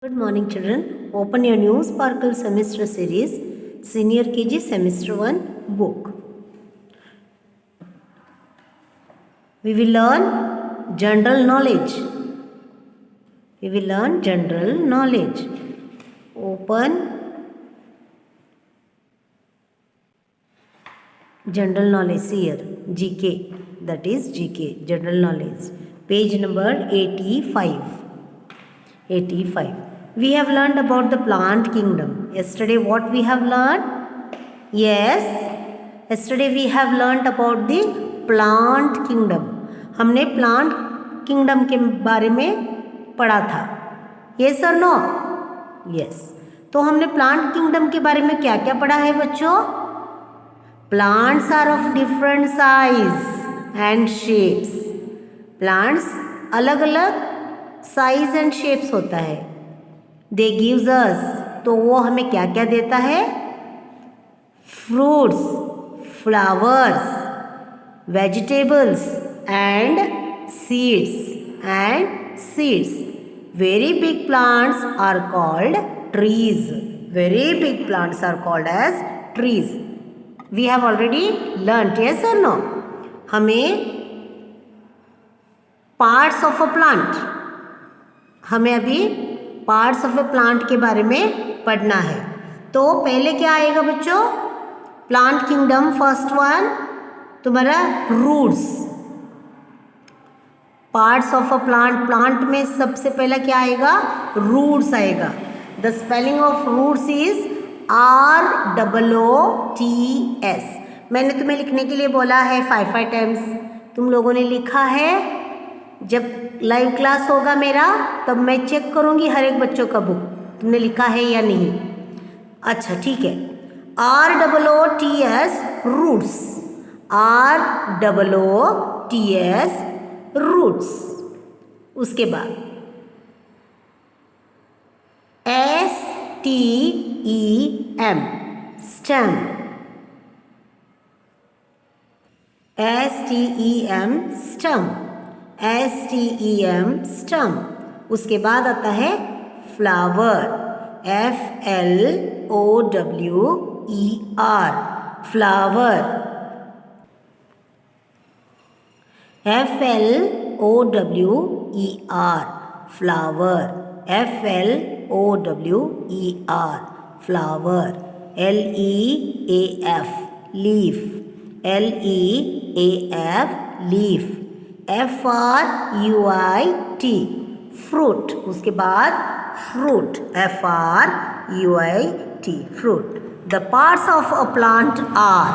Good morning, children. Open your new Sparkle semester series, Senior KG Semester 1 book. We will learn general knowledge. We will learn general knowledge. Open general knowledge here. GK. That is GK. General knowledge. Page number 85. 85. We have learned about the plant kingdom. Yesterday what we have learned? Yes. Yesterday we have learned about the plant kingdom. हमने plant kingdom के बारे में पढ़ा था. Yes or no? Yes. तो हमने plant kingdom के बारे में क्या क्या पढ़ा है बच्चों? Plants are of different size and shapes. Plants अलग अलग साइज एंड शेप्स होता है. दे गिव्स अस, तो वो हमें क्या क्या देता है? Fruits, flowers, vegetables and seeds. Very big plants are called trees. Very big plants are called as trees. We have already learn. Yes और नो? हमें पार्ट्स ऑफ अ प्लांट, हमें अभी पार्ट्स ऑफ ए प्लांट के बारे में पढ़ना है. तो पहले क्या आएगा बच्चों? Plant kingdom. फर्स्ट वन तुम्हारा roots. Parts of a plant. Plant में सबसे पहला क्या आएगा? रूट्स आएगा. The spelling of roots is ROOTS. मैंने तुम्हें लिखने के लिए बोला है 5 टाइम्स. तुम लोगों ने लिखा है. जब लाइव क्लास होगा मेरा तब मैं चेक करूंगी हर एक बच्चों का बुक तुमने लिखा है या नहीं. अच्छा ठीक है. ROOTS roots. ROOTS roots. उसके बाद STEM stem. STEM stem. STEM stem. उसके बाद आता है flower. FLOWER flower. FLOWER flower. FLOWER flower. LEAF leaf. LEAF leaf. FRUIT fruit. उसके बाद fruit. FRUIT fruit. The parts of a plant are.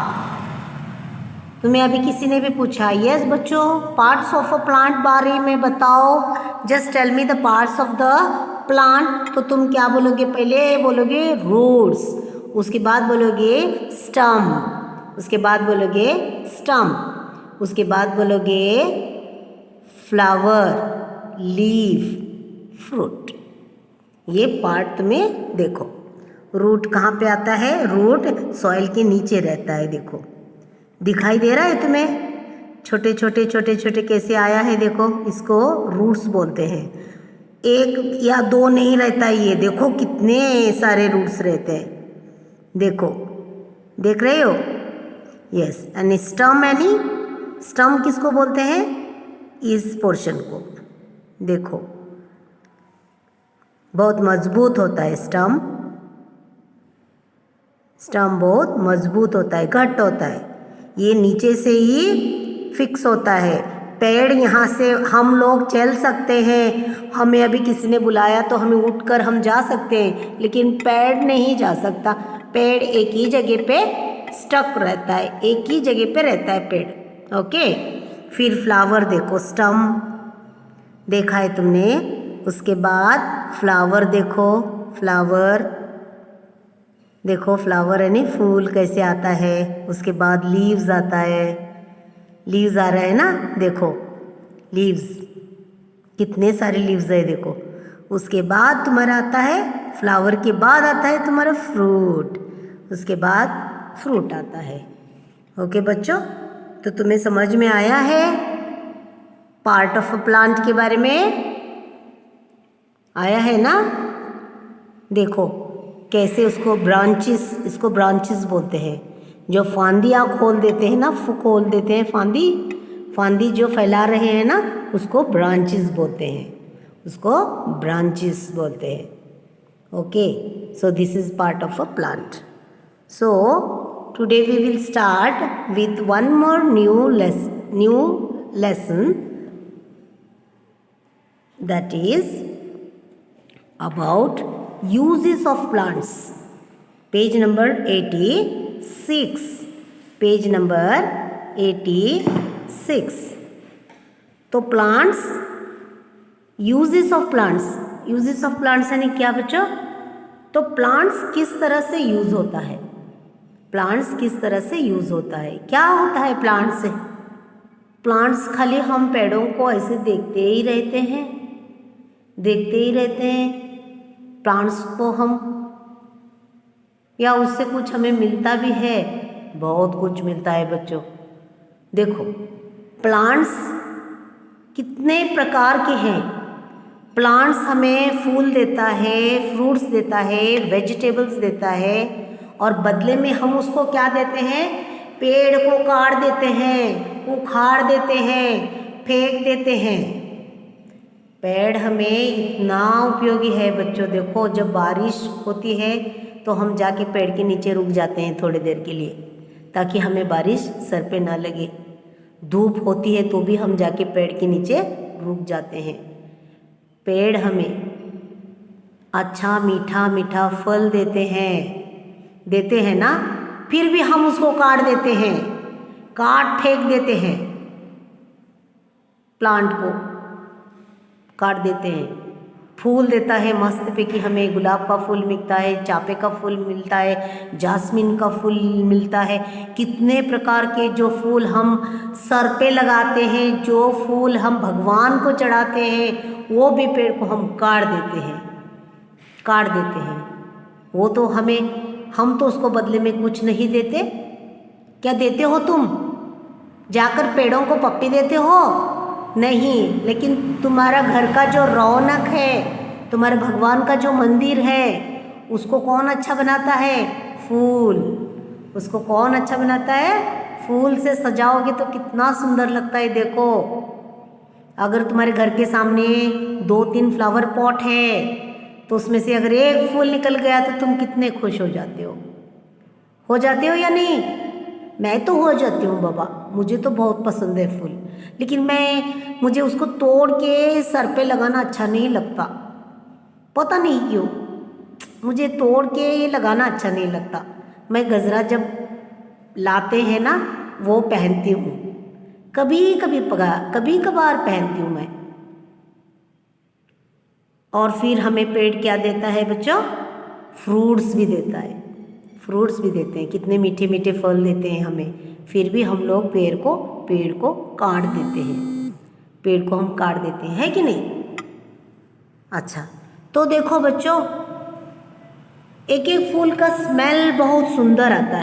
तुम्हें अभी किसी ने भी पूछा, यस बच्चों पार्ट्स ऑफ अ प्लांट बारे में बताओ. Just tell me the parts of the plant. तो तुम क्या बोलोगे? पहले बोलोगे रूट्स. उसके बाद बोलोगे स्टम. उसके बाद बोलोगे स्टम. उसके बाद बोलोगे फ्लावर, लीफ, फ्रूट. ये पार्ट तुम्हें देखो. रूट कहाँ पे आता है? रूट सॉइल के नीचे रहता है. देखो दिखाई दे रहा है तुम्हें? छोटे छोटे कैसे आया है देखो. इसको रूट्स बोलते हैं. एक या दो नहीं रहता ये. देखो कितने सारे रूट्स रहते हैं. देखो देख रहे हो? यस. एंड स्टम. यानी स्टम किसको बोलते हैं? इस पोर्शन को. देखो बहुत मजबूत होता है स्टम. स्टम बहुत मजबूत होता है, घट होता है. ये नीचे से ही फिक्स होता है. पेड़ यहाँ से हम लोग चल सकते हैं. हमें अभी किसी ने बुलाया तो हमें उठकर हम जा सकते हैं, लेकिन पेड़ नहीं जा सकता. पेड़ एक ही जगह पे स्टक रहता है. एक ही जगह पे रहता है पेड़. ओके. फिर फ्लावर देखो. स्टम देखा है तुमने. उसके बाद फ्लावर देखो. फ्लावर देखो. फ्लावर यानी फूल कैसे आता है. उसके बाद लीव्स आता है. लीव्स आ रहा है ना. देखो लीव्स कितने सारे लीव्स है. देखो. उसके बाद तुम्हारा आता है फ्लावर के बाद आता है तुम्हारा फ्रूट. उसके बाद फ्रूट आता है. ओके बच्चों, तो तुम्हें समझ में आया है पार्ट ऑफ अ प्लांट के बारे में? आया है ना? देखो कैसे उसको ब्रांचेस, इसको ब्रांचेस बोलते हैं। जो फांदियाँ खोल देते हैं ना, खोल देते हैं फांदी, फांदी जो फैला रहे हैं ना, उसको ब्रांचेस बोलते हैं, उसको ब्रांचेस बोलते हैं। Okay, so this is part of a plant. So today we will start with one more new lesson that is about uses of plants. Page number 86. Page number 86. तो plants, uses of plants, uses of plants यानी क्या बच्चों? तो plants किस तरह से use होता है, प्लांट्स किस तरह से यूज होता है, क्या होता है प्लांट्स से? प्लांट्स खाली हम पेड़ों को ऐसे देखते ही रहते हैं, देखते ही रहते हैं प्लांट्स को हम, या उससे कुछ हमें मिलता भी है? बहुत कुछ मिलता है बच्चों। देखो प्लांट्स कितने प्रकार के हैं। प्लांट्स हमें फूल देता है, फ्रूट्स देता है, वेजिटेबल्स देता है, और बदले में हम उसको क्या देते हैं? पेड़ को काट देते हैं, उखाड़ देते हैं, फेंक देते हैं। पेड़ हमें इतना उपयोगी है बच्चों। देखो जब बारिश होती है तो हम जाके पेड़ के नीचे रुक जाते हैं थोड़ी देर के लिए, ताकि हमें बारिश सर पे ना लगे। धूप होती है तो भी हम जाके पेड़ के नीचे रुक जाते हैं। पेड़ हमें अच्छा मीठा मीठा फल देते हैं ना, फिर भी हम उसको काट देते हैं, काट फेंक देते हैं, प्लांट को काट देते हैं। फूल देता है मस्त पे कि हमें गुलाब का फूल मिलता है, चापे का फूल मिलता है, जास्मीन का फूल मिलता है, कितने प्रकार के जो फूल हम सर पे लगाते हैं, जो फूल हम भगवान को चढ़ाते हैं, वो भी पेड़ को हम काट देते हैं। वो तो हम तो उसको बदले में कुछ नहीं देते। क्या देते हो तुम? जाकर पेड़ों को पप्पी देते हो? नहीं, लेकिन तुम्हारा घर का जो रौनक है, तुम्हारे भगवान का जो मंदिर है, उसको कौन अच्छा बनाता है? फूल। उसको कौन अच्छा बनाता है? फूल से सजाओगे तो कितना सुंदर लगता है। देखो अगर तुम्हारे घर के सामने 2-3 फ्लावर पॉट है तो उसमें से अगर एक फूल निकल गया तो तुम कितने खुश हो जाते हो या नहीं? मैं तो हो जाती हूँ बाबा, मुझे तो बहुत पसंद है फूल, लेकिन मुझे उसको तोड़ के सर पे लगाना अच्छा नहीं लगता। पता नहीं क्यों मुझे तोड़ के लगाना अच्छा नहीं लगता। मैं गजरा जब लाते हैं ना वो पहनती हूँ, कभी कभार पहनती हूँ मैं। और फिर हमें पेड़ क्या देता है बच्चों? फ्रूट्स भी देता है, फ्रूट्स भी देते हैं, कितने मीठे मीठे फल देते हैं हमें। फिर भी हम लोग पेड़ को काट देते हैं, पेड़ को हम काट देते हैं, है कि नहीं? अच्छा, तो देखो बच्चों एक एक फूल का स्मेल बहुत सुंदर आता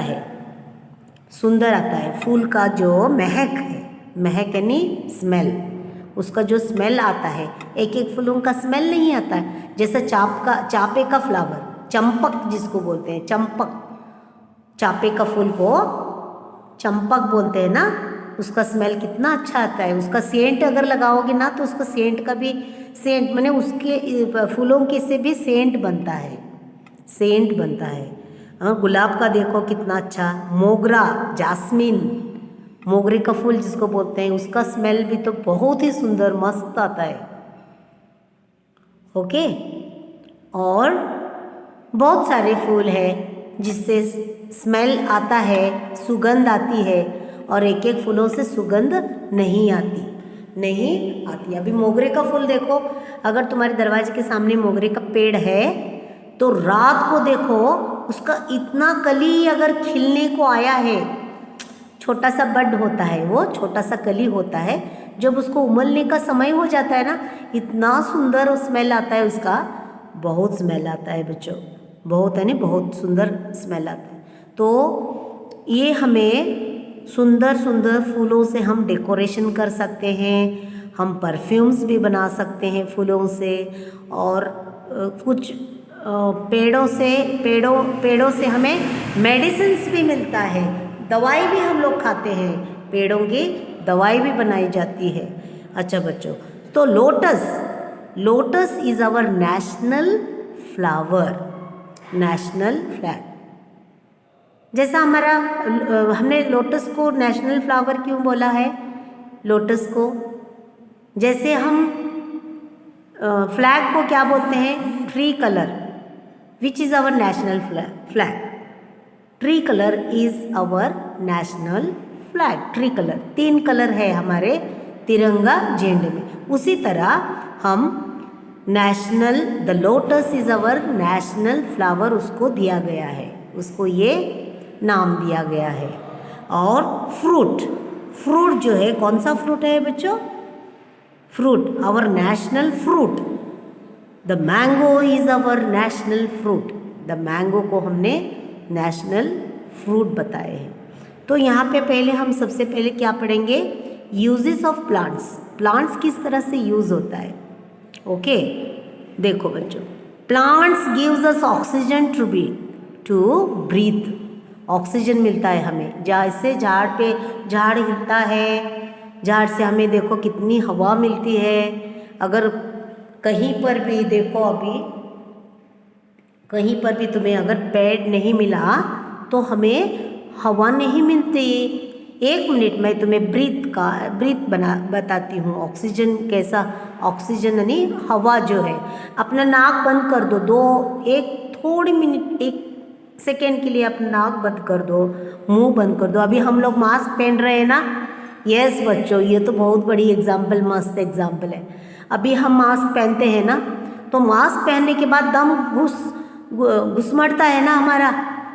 है। फूल का जो महक है, महक यानी स्मेल, उसका जो स्मेल आता है, एक एक फूलों का स्मेल नहीं आता है। जैसे चापे का फ्लावर, चंपक जिसको बोलते हैं, चंपक, चापे का फूल को चंपक बोलते हैं ना, उसका स्मेल कितना अच्छा आता है। उसका सेंट अगर लगाओगे ना तो उसका सेंट का भी सेंट माने उसके फूलों के से भी सेंट बनता है। हाँ, गुलाब का देखो कितना अच्छा, मोगरा, जास्मीन, मोगरे का फूल जिसको बोलते हैं, उसका स्मेल भी तो बहुत ही सुंदर मस्त आता है। ओके, और बहुत सारे फूल हैं जिससे स्मेल आता है, सुगंध आती है, और एक एक फूलों से सुगंध नहीं आती। अभी मोगरे का फूल देखो, अगर तुम्हारे दरवाजे के सामने मोगरे का पेड़ है तो रात को देखो उसका इतना कली अगर खिलने को आया है, छोटा सा बड होता है, वो छोटा सा कली होता है, जब उसको उमलने का समय हो जाता है ना, इतना सुंदर स्मेल आता है उसका, बहुत स्मेल आता है बच्चों, बहुत सुंदर स्मेल आता है। तो ये हमें सुंदर फूलों से हम डेकोरेशन कर सकते हैं, हम परफ्यूम्स भी बना सकते हैं फूलों से, और कुछ पेड़ों से हमें मेडिसिन्स भी मिलता है, दवाई भी हम लोग खाते हैं, पेड़ों की दवाई भी बनाई जाती है। अच्छा बच्चों, तो lotus is our national flower, national flag. जैसा हमारा हमने लोटस को नेशनल फ्लावर क्यों बोला है? लोटस को जैसे हम फ्लैग को क्या बोलते हैं? Tricolour, which is our national flag. Tricolour is our national flag. Tricolour, 3 colour है हमारे तिरंगा झंडे में। उसी तरह हम the lotus is our national flower, उसको दिया गया है, उसको ये नाम दिया गया है। और फ्रूट जो है, कौन सा फ्रूट है बच्चों? Fruit, our national fruit, the mango is our national fruit. The mango को हमने नेशनल फ्रूट बताए हैं। तो यहाँ पे हम सबसे पहले क्या पढ़ेंगे? यूजेस ऑफ प्लांट्स किस तरह से यूज़ होता है। ओके, देखो बच्चों, plants gives us oxygen to breathe. Oxygen मिलता है हमें, जैसे झाड़ हिलता है, झाड़ से हमें देखो कितनी हवा मिलती है। अगर कहीं पर भी देखो, अभी कहीं पर भी तुम्हें अगर पेड़ नहीं मिला तो हमें हवा नहीं मिलती। 1 मिनट में तुम्हें ब्रीथ बताती हूँ। ऑक्सीजन कैसा, ऑक्सीजन यानी हवा जो है। अपना नाक बंद कर दो, एक सेकेंड के लिए अपना नाक बंद कर दो, मुंह बंद कर दो। अभी हम लोग मास्क पहन रहे हैं ना। यस बच्चों, ये तो बहुत बड़ी एग्जाम्पल, मस्त एग्जाम्पल है। अभी हम मास्क पहनते हैं ना, तो मास्क पहनने के बाद दम घुसमटता है ना, हमारा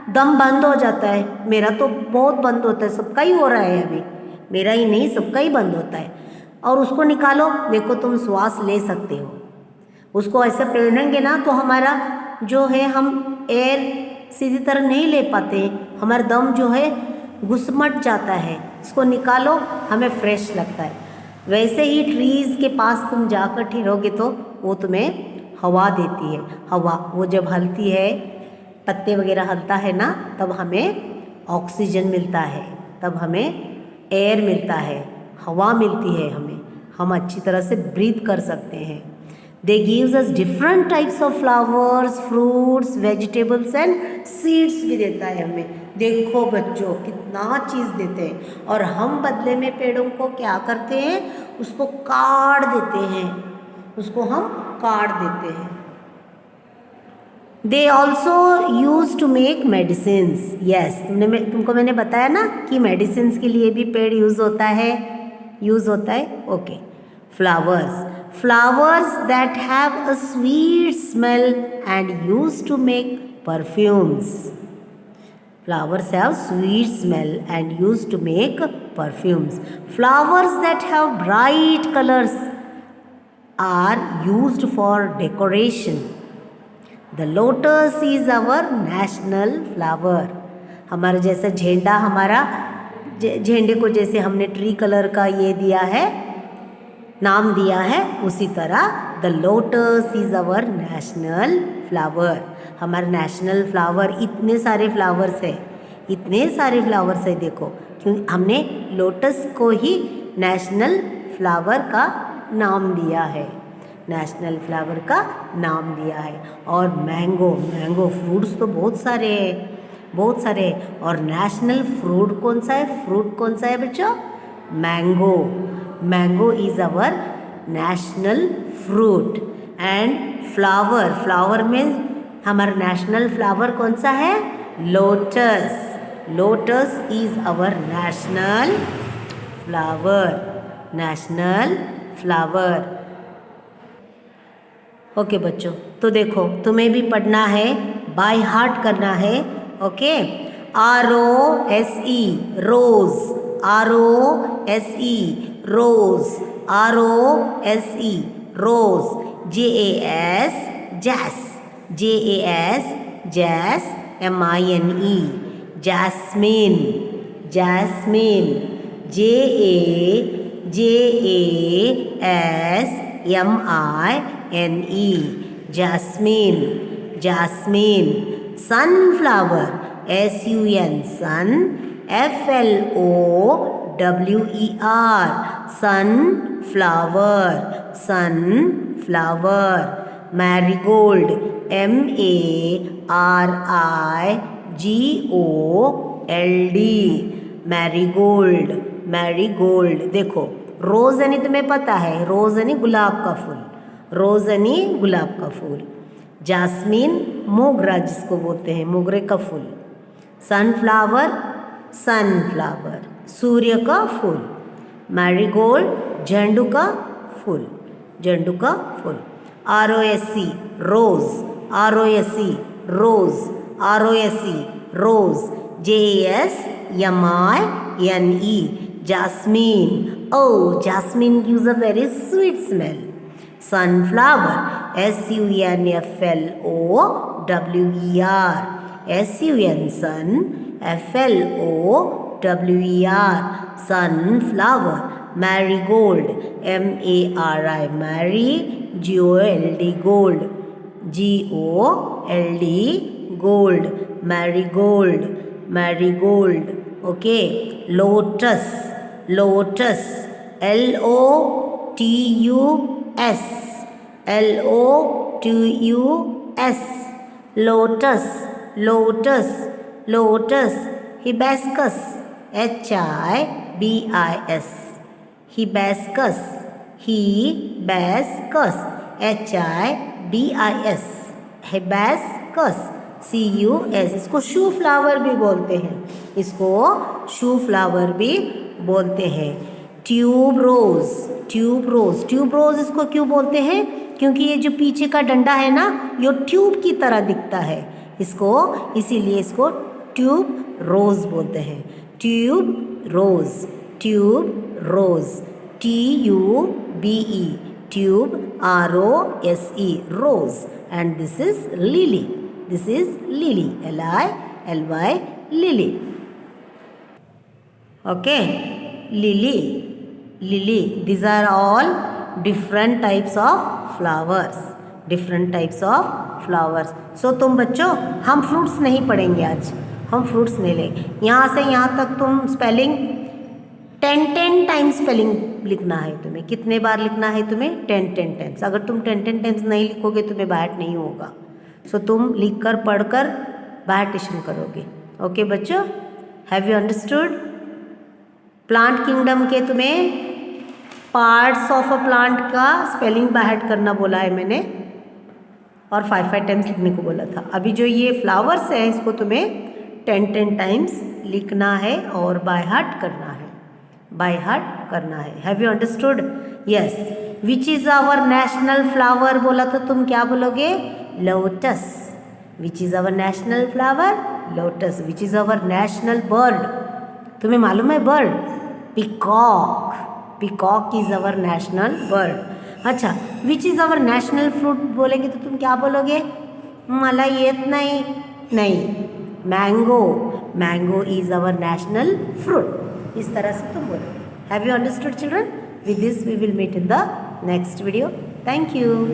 दम बंद हो जाता है। मेरा तो बहुत बंद होता है, सबका ही हो रहा है अभी, मेरा ही नहीं, सबका ही बंद होता है। और उसको निकालो, देखो तुम श्वास ले सकते हो। उसको ऐसे पहनेंगे ना तो हमारा जो है, हम एयर सीधी तरह नहीं ले पाते, हमारा दम जो है घुसमट जाता है। इसको निकालो, हमें फ्रेश लगता है। वैसे ही ट्रीज़ के पास तुम जाकर ठहरोगे तो वो तुम्हें हवा देती है। हवा वो जब हलती है, पत्ते वगैरह हलता है ना, तब हमें ऑक्सीजन मिलता है, तब हमें एयर मिलता है, हवा मिलती है हमें, हम अच्छी तरह से ब्रीथ कर सकते हैं। They gives us different types of flowers, fruits, vegetables and seeds भी देता है हमें। देखो बच्चों, कितना चीज़ देते हैं, और हम बदले में पेड़ों को क्या करते हैं? उसको काट देते हैं, उसको हम काट देते हैं। They also use to make medicines. Yes, तुमको मैंने बताया ना कि मेडिसिन्स के लिए भी पेड़ यूज़ होता है। Okay, flowers that have a sweet smell and use to make perfumes. Flowers have sweet smell and used to make perfumes. Flowers that have bright colors are used for decoration. The lotus is our national flower. हमारा जैसा झंडा, हमारा झंडे को जैसे हमने tree colour का ये दिया है, नाम दिया है, उसी तरह the lotus is our national flower. हमारा नेशनल फ्लावर, इतने सारे फ्लावर्स है, देखो, क्यों हमने लोटस को ही नेशनल फ्लावर का नाम दिया है, नेशनल फ्लावर का नाम दिया है। और मैंगो फ्रूट्स तो बहुत सारे हैं। और नेशनल फ्रूट कौन सा है बच्चों? Mango is our national fruit. And flower में हमारा नेशनल फ्लावर कौन सा है? Lotus is our national flower. Okay बच्चों, तो देखो, तुम्हें भी पढ़ना है, बाय हार्ट करना है। ओके, ROSE रोज, ROSE रोज, ROSE रोज, JAS जैस, MINE jasmine, JASMINE jasmine. jasmine. Sunflower, sun, sun, flower, sunflower, sunflower. Marigold, marigold, marigold, marigold. देखो रोज यानी तुम्हें पता है, रोज यानी गुलाब का फूल, रोज यानी गुलाब का फूल. जास्मीन मोगरा जिसको बोलते हैं, मोगरे का फूल. सनफ्लावर, सनफ्लावर सूर्य का फूल. मैरीगोल्ड झंडू का फूल, झंडू का फूल. ROSE rose, ROSE rose, ROSE rose. JASMINE jasmine. Oh, jasmine gives a very sweet smell. Sunflower, SUNFLOWER, SUN sun, FLOWER, sunflower. Marigold, MARI Mary, GOLD gold, GOLD gold. Marigold, marigold. Okay. Lotus, lotus, LOTUS, LOTUS. Lotus, lotus, lotus. Hibiscus, HIBIS, hibiscus, hibiscus, HIBIS, hibiscus, CUS. इसको शू flower भी बोलते हैं, इसको शू flower भी बोलते हैं. Tuberose, tuberose, tube रोज इसको क्यों बोलते हैं? क्योंकि ये जो पीछे का डंडा है ना, ये ट्यूब की तरह दिखता है इसको, इसीलिए इसको ट्यूब रोज बोलते हैं. Tuberose, tuberose, TUBE, tube ROSE, rose. And this is lily, this is lily, LILY, lily. Okay, lily, lily. These are all different types of flowers, different types of flowers. So तुम बच्चों, हम fruits नहीं पढ़ेंगे आज, हम fruits नहीं लेंगे. यहाँ से यहाँ तक तुम स्पेलिंग 10 टाइम्स स्पेलिंग लिखना है तुम्हें. कितने बार लिखना है तुम्हें? 10 टाइम्स. अगर तुम 10 टाइम्स नहीं लिखोगे तुम्हें बैट नहीं होगा. सो तुम लिखकर पढ़कर बाहर ट्यूशन करोगे. ओके बच्चों, have you understood? Plant kingdom के तुम्हें पार्ट्स ऑफ अ प्लांट का स्पेलिंग बाहर करना बोला है मैंने, और 5 टाइम्स लिखने को बोला था. अभी जो ये फ्लावर्स है इसको तुम्हें 10 टाइम्स लिखना है और बाय हार्ट करना है, बाय हार्ट करना है. Have you understood? Yes. Which is our national flower बोला तो तुम क्या बोलोगे? Lotus. Which is our national flower? Lotus. Which is our national bird? तुम्हें मालूम है bird? Peacock. Peacock is our national bird. अच्छा, which is our national fruit बोलेंगे तो तुम क्या बोलोगे? मला येत नहीं. नहीं, mango. Mango is our national fruit. इस तरह से तुम बोलोगे. Have you understood children? With this we will meet in the next video. Thank you.